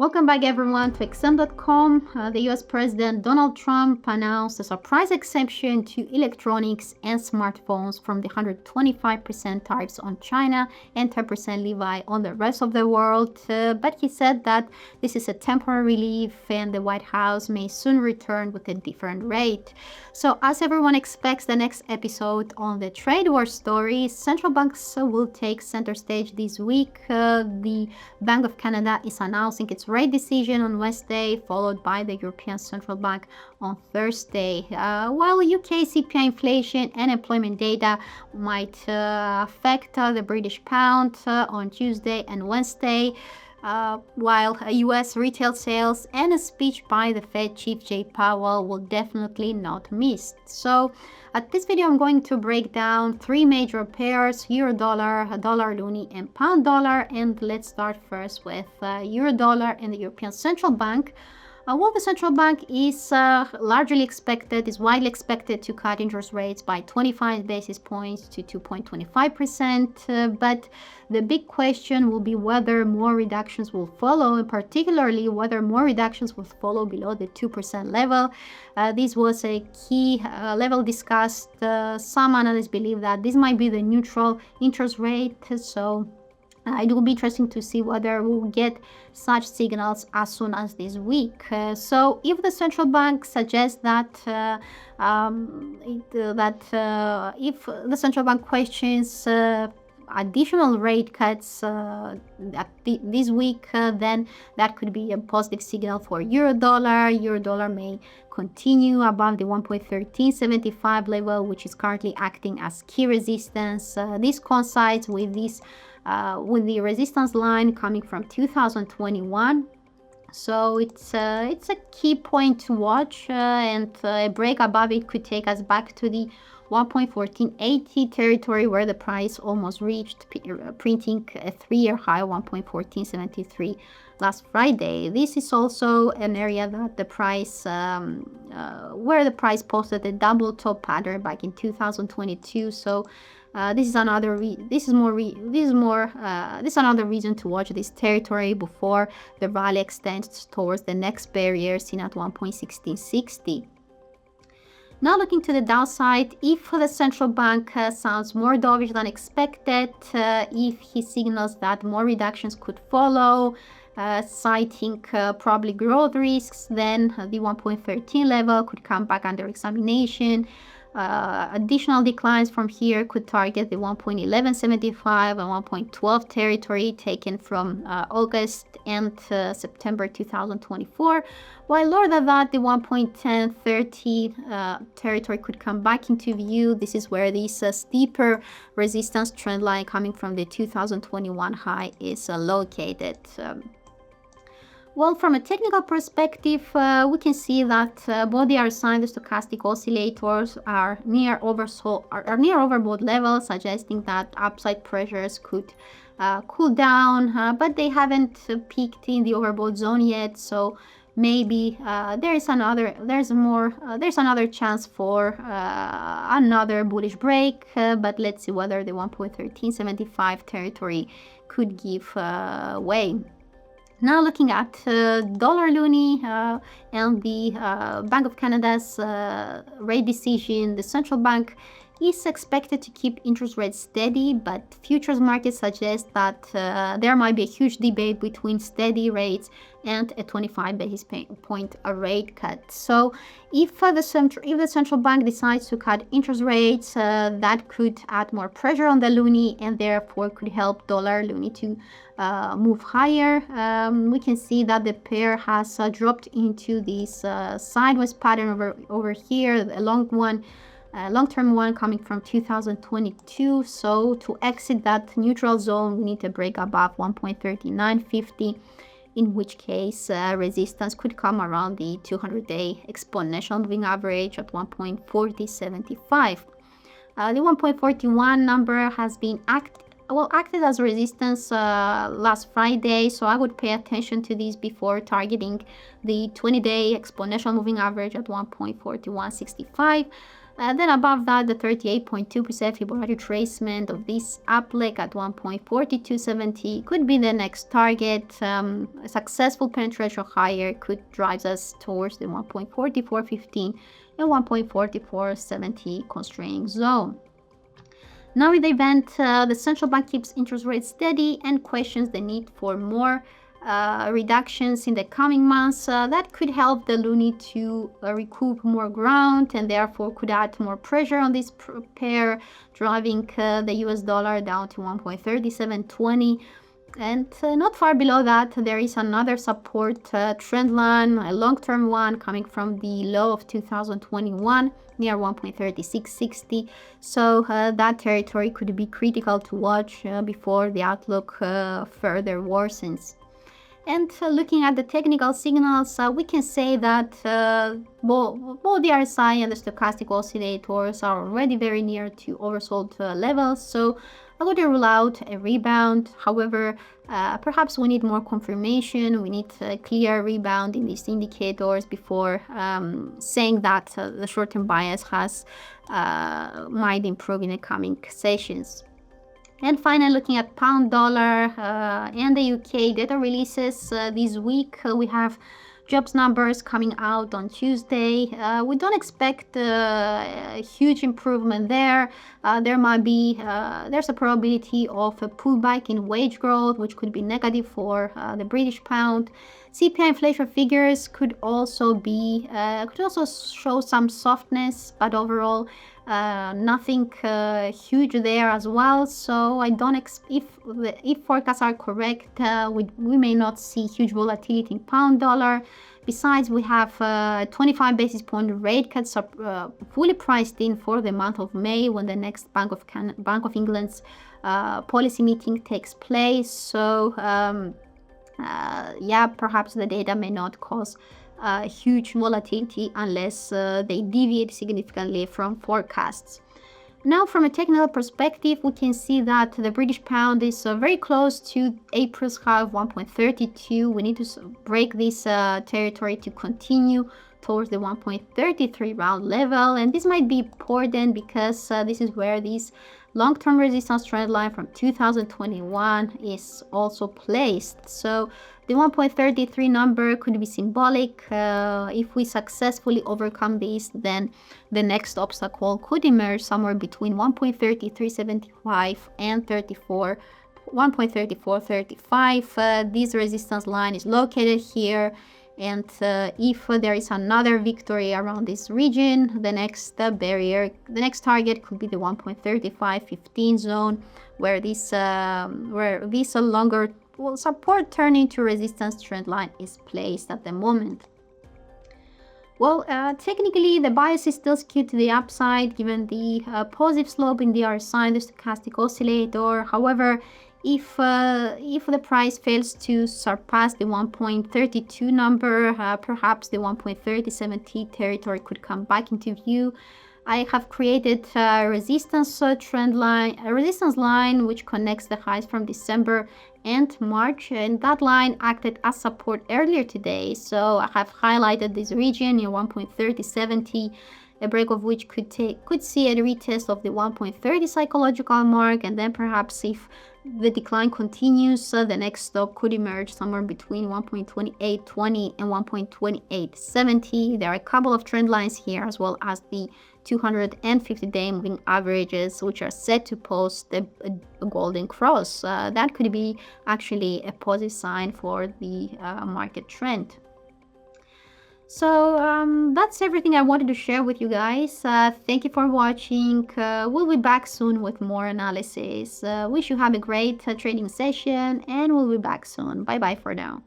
Welcome back everyone to XM.com. The US President Donald Trump announced a surprise exemption to electronics and smartphones from the 125% tariffs on China and 10% levy on the rest of the world. But he said that this is a temporary relief and the White House may soon return with a different rate. So as everyone expects the next episode on the trade war story, central banks will take center stage this week. The Bank of Canada is announcing its rate decision on Wednesday, followed by the European Central Bank on Thursday. While UK CPI inflation and employment data might affect the British pound on Tuesday and Wednesday, while US retail sales and a speech by the Fed Chief Jay Powell will definitely not miss. So at this video, I'm going to break down three major pairs: euro dollar, dollar loonie, and pound dollar. And let's start first with euro dollar and the European Central Bank. Well, the central bank is widely expected to cut interest rates by 25 basis points to 2.25%. But the big question will be whether more reductions will follow, and particularly whether more reductions will follow below the 2% level. This was a key level discussed. Some analysts believe that this might be the neutral interest rate. So it will be interesting to see whether we'll get such signals as soon as this week. So if the central bank suggests that if the central bank questions additional rate cuts this week, then that could be a positive signal for euro dollar. Euro dollar may continue above the 1.1375 level, which is currently acting as key resistance. This coincides with the resistance line coming from 2021. So it's a key point to watch, and a break above it could take us back to the 1.1480 territory, where the price almost reached, printing a 3-year high 1.1473 last Friday. This is also an area that the price where the price posted a double top pattern back in 2022. So this is another reason to watch this territory before the rally extends towards the next barrier seen at 1.1660. Now looking to the downside, if the central bank sounds more dovish than expected, if he signals that more reductions could follow, citing probably growth risks, then the 1.13 level could come back under examination. Additional declines from here could target the 1.1175 and 1.12 territory taken from August and September 2024, while lower than that, the 1.1030 territory could come back into view. This is where this steeper resistance trend line coming from the 2021 high is located. Well, from a technical perspective, we can see that both the RSI and the stochastic oscillators are near overbought levels, suggesting that upside pressures could cool down, but they haven't peaked in the overbought zone yet. So maybe there's another chance for another bullish break, but let's see whether the 1.1375 territory could give way. Now looking at dollar loonie and the Bank of Canada's rate decision, the central bank is expected to keep interest rates steady, but futures markets suggest that there might be a huge debate between steady rates and a 25 basis point rate cut. So if the central bank decides to cut interest rates, that could add more pressure on the loonie and therefore could help dollar loonie to move higher. We can see that the pair has dropped into this sideways pattern over here, a long-term one coming from 2022. So to exit that neutral zone, we need to break above 1.3950, in which case resistance could come around the 200-day exponential moving average at 1.4075. The 1.41 number has been acted as resistance last Friday, so I would pay attention to this before targeting the 20-day exponential moving average at 1.4165. Then above that, the 38.2% Fibonacci retracement of this up leg at 1.4270 could be the next target. A successful penetration higher could drive us towards the 1.4415 and 1.4470 constraining zone. Now in the event the central bank keeps interest rates steady and questions the need for more reductions in the coming months, that could help the loonie to recoup more ground and therefore could add more pressure on this pair, driving the US dollar down to 1.3720. And not far below that, there is another support trend line, a long-term one coming from the low of 2021 near 1.3660. So that territory could be critical to watch before the outlook further worsens. And looking at the technical signals, we can say that both the RSI and the stochastic oscillators are already very near to oversold levels. So I would rule out a rebound. However, perhaps we need more confirmation. We need a clear rebound in these indicators before saying that the short-term bias might improve in the coming sessions. And finally, looking at pound dollar and the UK data releases this week, we have jobs numbers coming out on Tuesday. We don't expect a huge improvement there. There's a probability of a pullback in wage growth, which could be negative for the British pound. CPI inflation figures could also show some softness, but overall nothing huge there as well. So I don't if forecasts are correct, we may not see huge volatility in pound dollar. Besides, we have 25 basis point rate cuts fully priced in for the month of May, when the next Bank of England's policy meeting takes place. So yeah, perhaps the data may not cause huge volatility unless they deviate significantly from forecasts. Now, from a technical perspective, we can see that the British pound is very close to April's high of 1.32. We need to break this territory to continue towards the 1.33 round level, and this might be important because this is where this long-term resistance trend line from 2021 is also placed. So the 1.33 number could be symbolic. If we successfully overcome this, then the next obstacle could emerge somewhere between 1.3375 and 1.3435. This resistance line is located here. And if there is another victory around this region, the next target could be the 1.3515 zone, where this longer support turning to resistance trend line is placed at the moment. Well, technically the bias is still skewed to the upside given the positive slope in the RSI and the stochastic oscillator. However, if the price fails to surpass the 1.32 number, perhaps the 1.3070 territory could come back into view. I have created a resistance line which connects the highs from December and March, and that line acted as support earlier today. So I have highlighted this region near 1.3070, a break of which could see a retest of the 1.30 psychological mark, and then perhaps if the decline continues, the next stop could emerge somewhere between 1.2820 and 1.2870. There are a couple of trend lines here, as well as the 250-day moving averages, which are set to post a golden cross. That could be actually a positive sign for the market trend. So that's everything I wanted to share with you guys. Thank you for watching. We'll be back soon with more analysis. Wish you have a great trading session, and we'll be back soon. Bye bye for now.